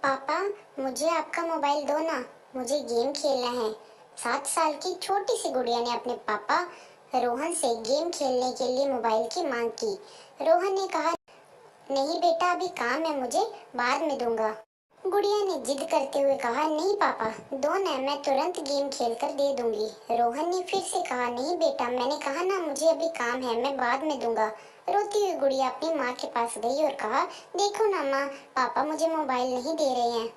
पापा, मुझे आपका मोबाइल दो ना, मुझे गेम खेलना है। 7 साल की छोटी सी गुड़िया ने अपने पापा रोहन से गेम खेलने के लिए मोबाइल की मांग की। रोहन ने कहा, नहीं बेटा, अभी काम है मुझे, बाद में दूंगा। गुड़िया ने जिद करते हुए कहा, नहीं पापा, दो ना, मैं तुरंत गेम खेलकर दे दूंगी। रोहन ने फिर से कहा, नहीं बेटा, मैंने कहा ना, मुझे अभी काम है, मैं बाद में दूंगा। रोती हुई गुड़िया अपनी माँ के पास गई और कहा, देखो ना माँ, पापा मुझे मोबाइल नहीं दे रहे हैं।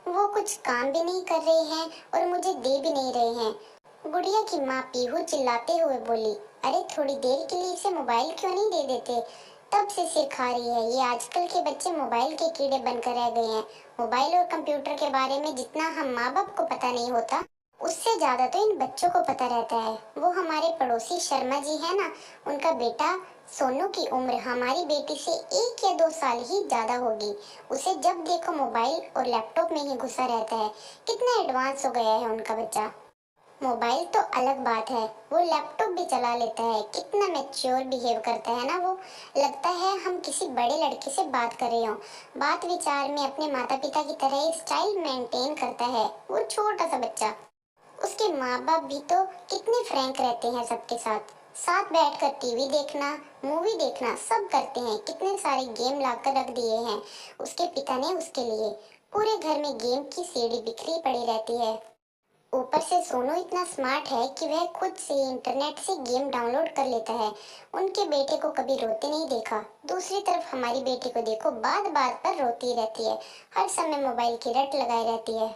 वो कुछ काम भी नहीं कर रहे हैं और मुझे दे भी नहीं रहे हैं। गुड़िया की माँ पीहू चिल्लाते हुए बोली, अरे थोड़ी देर के लिए इसे मोबाइल क्यों नहीं दे देते? तब से सिर खा रही है। ये आजकल के बच्चे मोबाइल के कीड़े बनकर रह गए हैं। मोबाइल और कंप्यूटर के बारे में जितना हम माँ बाप को पता नहीं होता, उससे ज्यादा तो इन बच्चों को पता रहता है। वो हमारे पड़ोसी शर्मा जी है ना, उनका बेटा सोनू की उम्र हमारी बेटी से 1 या 2 साल ही ज्यादा होगी। उसे जब देखो मोबाइल और लैपटॉप में ही घुसा रहता है। कितना एडवांस हो गया है उनका बच्चा। मोबाइल तो अलग बात है, वो लैपटॉप भी चला लेता है। कितना मैच्योर बिहेव करता है ना वो। लगता है हम किसी बड़े लड़के से बात कर रहे हो। बात विचार में अपने माता पिता की तरह स्टाइल मेंटेन करता है वो छोटा सा बच्चा। उसके माँ बाप भी तो कितने फ्रैंक रहते हैं सबके साथ। साथ बैठकर टीवी देखना, मूवी देखना सब करते हैं। कितने सारे गेम लाकर रख दिए हैं उसके पिता ने उसके लिए। पूरे घर में गेम की सीडी बिखरी पड़ी रहती है। ऊपर से सोनू इतना स्मार्ट है कि वह खुद से इंटरनेट से गेम डाउनलोड कर लेता है। उनके बेटे को कभी रोते नहीं देखा। दूसरी तरफ हमारी बेटी को देखो, बात बात पर रोती रहती है, हर समय मोबाइल की रट लगाई रहती है।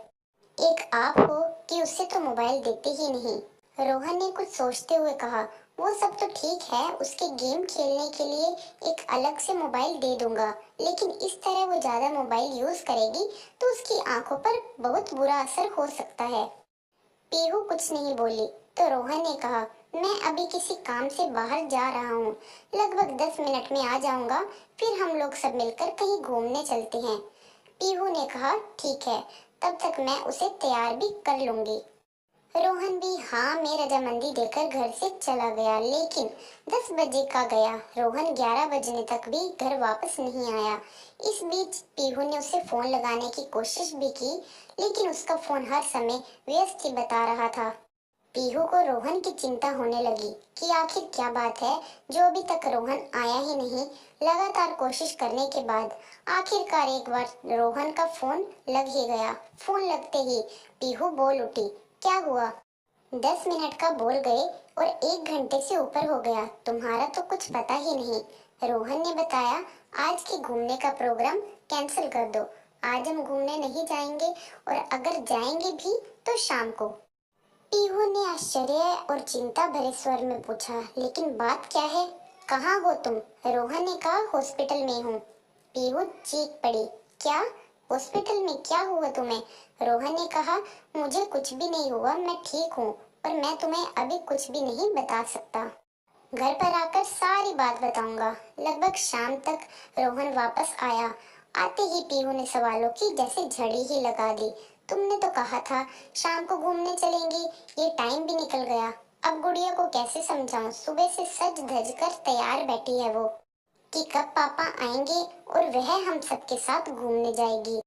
एक आप हो कि उससे तो मोबाइल देते ही नहीं। रोहन ने कुछ सोचते हुए कहा, वो सब तो ठीक है, उसके गेम खेलने के लिए एक अलग से मोबाइल दे दूंगा, लेकिन इस तरह वो ज्यादा मोबाइल यूज करेगी तो उसकी आंखों पर बहुत बुरा असर हो सकता है। पीहू कुछ नहीं बोली तो रोहन ने कहा, मैं अभी किसी काम से बाहर जा रहा हूँ, लगभग 10 मिनट में आ जाऊंगा, फिर हम लोग सब मिलकर कहीं घूमने चलते हैं। पीहू ने कहा, ठीक है, तब तक मैं उसे तैयार भी कर लूंगी। रोहन भी हाँ में रजामंदी देकर घर से चला गया, लेकिन 10 बजे का गया। रोहन 11 बजने तक भी घर वापस नहीं आया। इस बीच पीहू ने उसे फोन लगाने की कोशिश भी की, लेकिन उसका फोन हर समय व्यस्त ही बता रहा था। पीहू को रोहन की चिंता होने लगी कि आखिर क्या बात है जो अभी तक रोहन आया ही नहीं। लगातार कोशिश करने के बाद आखिरकार एक बार रोहन का फोन लग ही गया। फोन लगते ही पीहू बोल उठी, क्या हुआ? 10 मिनट का बोल गए और 1 घंटे से ऊपर हो गया, तुम्हारा तो कुछ पता ही नहीं। रोहन ने बताया, आज के घूमने का प्रोग्राम कैंसिल कर दो, आज हम घूमने नहीं जाएंगे, और अगर जाएंगे भी तो शाम को। पीहू ने आश्चर्य और चिंता भरे स्वर में पूछा, लेकिन बात क्या है, कहाँ हो तुम? रोहन ने कहा, हॉस्पिटल में हूँ। पीहू चीख पड़ी, क्या? हॉस्पिटल में क्या हुआ तुम्हें? रोहन ने कहा, मुझे कुछ भी नहीं हुआ, मैं ठीक हूँ, पर मैं तुम्हें अभी कुछ भी नहीं बता सकता। घर पर आकर सारी बात बताऊंगा। लगभग शाम तक रोहन वापस आया। आते ही पीहू ने सवालों की जैसे झड़ी ही लगा दी, तुमने तो कहा था शाम को घूमने चलेंगी, ये टाइम भी निकल गया। अब गुड़िया को कैसे समझाऊं? सुबह से सज धज कर तैयार बैठी है वो कि कब पापा आएंगे और वह हम सबके साथ घूमने जाएगी।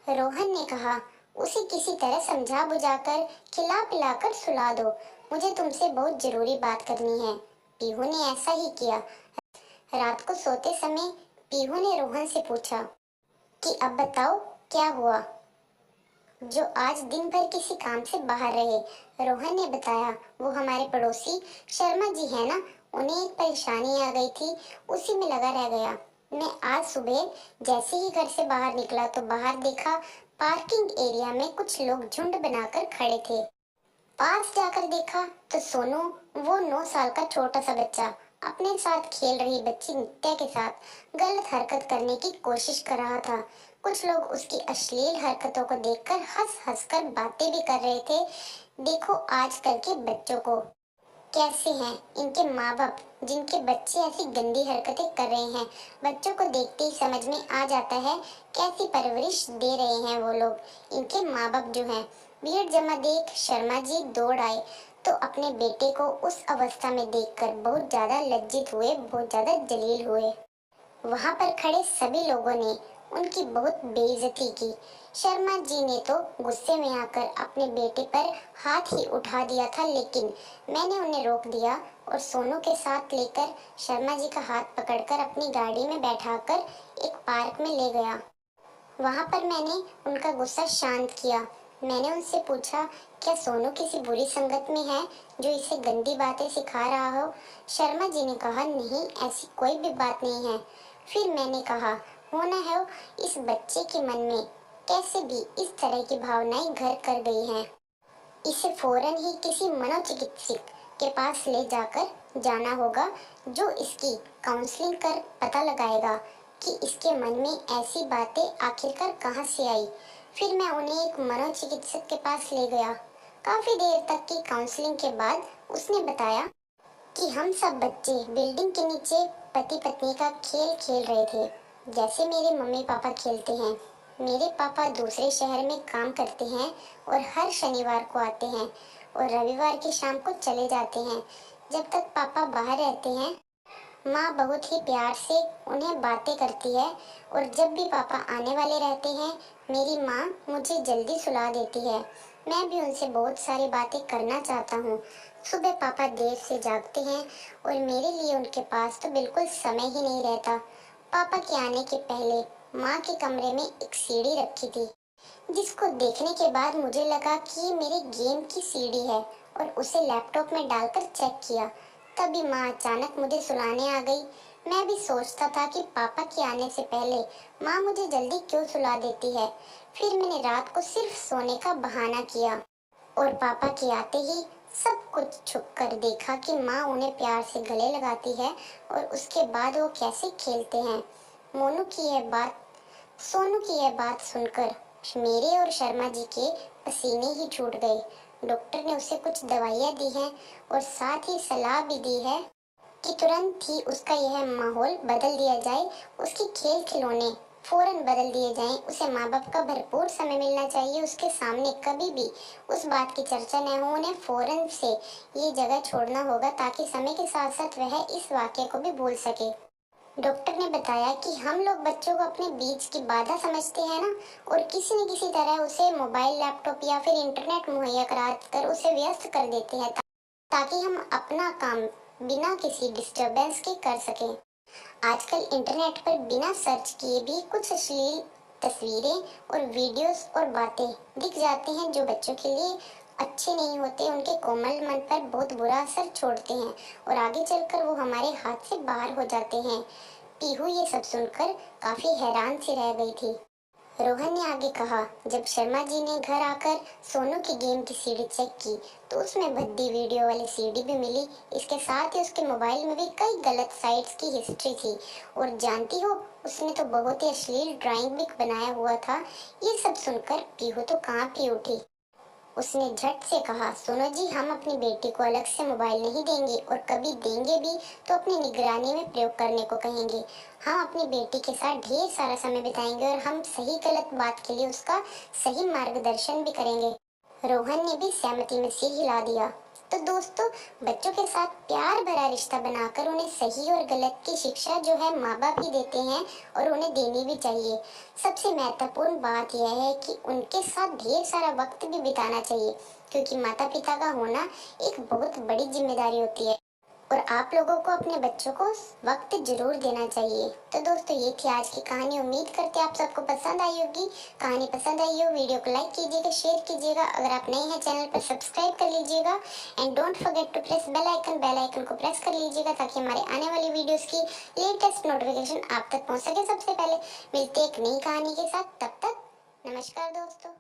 रोहन ने कहा, उसे किसी तरह समझा बुझाकर खिला पिलाकर सुला दो, मुझे तुमसे बहुत जरूरी बात करनी है। पीहू ने ऐसा ही किया। रात को सोते समय पीहू ने रोहन से पूछा कि अब बताओ क्या हुआ जो आज दिन भर किसी काम से बाहर रहे। रोहन ने बताया, वो हमारे पड़ोसी शर्मा जी है ना, उन्हें एक परेशानी आ गई थी, उसी में लगा रह गया। मैं आज सुबह जैसे ही घर से बाहर निकला तो बाहर देखा, पार्किंग एरिया में कुछ लोग झुंड बनाकर खड़े थे। पास जाकर देखा तो सोनू, वो 9 साल का छोटा सा बच्चा, अपने साथ खेल रही बच्ची नित्या के साथ गलत हरकत करने की कोशिश कर रहा था। कुछ लोग उसकी अश्लील हरकतों को देखकर हंस हंस कर बातें भी कर रहे थे। देखो आजकल के बच्चों को कैसे हैं इनके माँ बाप, जिनके बच्चे ऐसी गंदी हरकतें कर रहे हैं। बच्चों को देखते ही समझ में आ जाता है कैसी परवरिश दे रहे हैं वो लोग, इनके माँ बाप जो हैं। भीड़ जमा देख शर्मा जी दौड़ आए तो अपने बेटे को उस अवस्था में देखकर बहुत ज्यादा लज्जित हुए, बहुत ज्यादा जलील हुए। वहां पर खड़े सभी लोगों ने उनकी बहुत बेइज्जती की। शर्मा जी ने तो गुस्से में आकर अपने बेटे पर हाथ ही उठा दिया था, लेकिन मैंने उन्हें रोक दिया और सोनू के साथ लेकर शर्मा जी का हाथ पकड़कर अपनी गाड़ी में बैठाकर एक पार्क में ले गया। वहां पर मैंने उनका गुस्सा शांत किया। मैंने उनसे पूछा, क्या सोनू किसी बुरी संगत में है जो इसे गंदी बातें सिखा रहा हो? शर्मा जी ने कहा, नहीं, ऐसी कोई भी बात नहीं है। फिर मैंने कहा, होना है इस बच्चे के मन में कैसे भी इस तरह की भावनाएं घर कर गई हैं। इसे फौरन ही किसी मनोचिकित्सक के पास ले जाकर जाना होगा, जो इसकी काउंसलिंग कर पता लगाएगा कि इसके मन में ऐसी बातें आखिरकार कहाँ से आई। फिर मैं उन्हें एक मनोचिकित्सक के पास ले गया। काफी देर तक की काउंसलिंग के बाद उसने बताया कि हम सब बच्चे बिल्डिंग के नीचे पति पत्नी का खेल खेल रहे थे, जैसे मेरे मम्मी पापा खेलते हैं। मेरे पापा दूसरे शहर में काम करते हैं और हर शनिवार को आते हैं और रविवार की शाम को चले जाते हैं। जब तक पापा बाहर रहते हैं, माँ बहुत ही प्यार से उन्हें बातें करती है और जब भी पापा आने वाले रहते हैं, मेरी माँ मुझे जल्दी सुला देती है। मैं भी उनसे बहुत सारी बातें करना चाहता हूँ। सुबह पापा देर से जागते हैं और मेरे लिए उनके पास तो बिल्कुल समय ही नहीं रहता। पापा के आने के पहले माँ के कमरे में एक सीढ़ी रखी थी, जिसको देखने के बाद मुझे लगा कि ये मेरे गेम की सीडी है और उसे लैपटॉप में डालकर चेक किया। तभी माँ अचानक मुझे सुलाने आ गई। मैं भी सोचता था कि पापा के आने से पहले माँ मुझे जल्दी क्यों सुला देती है। फिर मैंने रात को सिर्फ सोने का बहाना किया और पापा के आते ही सब कुछ छुप कर देखा कि माँ उन्हें प्यार से गले लगाती है और उसके बाद वो कैसे खेलते हैं। मोनू की यह बात सोनू की यह बात सुनकर मेरे और शर्मा जी के पसीने ही छूट गए। डॉक्टर ने उसे कुछ दवाइयाँ दी हैं और साथ ही सलाह भी दी है कि तुरंत ही उसका यह माहौल बदल दिया जाए, उसके खेल खिलौने फौरन बदल दिए जाएं। उसे माँ बाप का भरपूर समय मिलना चाहिए। उसके सामने कभी भी उस बात की चर्चा न हो। उन्हें फौरन से ये जगह छोड़ना होगा ताकि समय के साथ साथ वह इस वाक्य को भी भूल सके। डॉक्टर ने बताया कि हम लोग बच्चों को अपने बीच की बाधा समझते हैं ना, और किसी न किसी तरह उसे मोबाइल, लैपटॉप या फिर इंटरनेट मुहैया करा कर उसे व्यस्त कर देते हैं ताकि हम अपना काम बिना किसी डिस्टरबेंस के कर सकें। आजकल इंटरनेट पर बिना सर्च किए भी कुछ अश्लील तस्वीरें और वीडियोस और बातें दिख जाती हैं जो बच्चों के लिए अच्छे नहीं होते, उनके कोमल मन पर बहुत बुरा असर छोड़ते हैं और आगे चलकर वो हमारे हाथ से बाहर हो जाते हैं। पीहू ये सब सुनकर काफी हैरान सी रह गई थी। रोहन ने आगे कहा, जब शर्मा जी ने घर आकर सोनू की गेम की सीडी चेक की तो उसमें भद्दी वीडियो वाली सीडी भी मिली। इसके साथ ही उसके मोबाइल में भी कई गलत साइट्स की हिस्ट्री थी और जानती हो, उसने तो बहुत ही अश्लील ड्राइंग भी बनाया हुआ था। ये सब सुनकर पीहू तो कांप ही उठी। उसने झट से कहा, सुनो जी, हम अपनी बेटी को अलग से मोबाइल नहीं देंगे और कभी देंगे भी तो अपनी निगरानी में प्रयोग करने को कहेंगे। हम अपनी बेटी के साथ ढेर सारा समय बिताएंगे और हम सही गलत बात के लिए उसका सही मार्गदर्शन भी करेंगे। रोहन ने भी सहमति में सिर हिला दिया। तो दोस्तों, बच्चों के साथ प्यार भरा रिश्ता बनाकर उन्हें सही और गलत की शिक्षा जो है माँ बाप ही देते हैं और उन्हें देनी भी चाहिए। सबसे महत्वपूर्ण बात यह है कि उनके साथ ढेर सारा वक्त भी बिताना चाहिए, क्योंकि माता पिता का होना एक बहुत बड़ी जिम्मेदारी होती है और आप लोगों को अपने बच्चों को वक्त जरूर देना चाहिए। तो दोस्तों, ये थी आज की कहानी। उम्मीद करते हैं आप सबको पसंद आई होगी। कहानी पसंद आई हो, वीडियो को लाइक कीजिएगा, शेयर कीजिएगा। अगर आप नए हैं चैनल पर सब्सक्राइब कर लीजिएगा and don't forget to press bell icon को प्रेस कर लीजिएगा ताकि हमारे आने वाली वीडियोस की लेटेस्ट नोटिफिकेशन आप तक पहुंच सके सबसे पहले। मिलते एक नई कहानी के साथ, तब तक नमस्कार दोस्तों।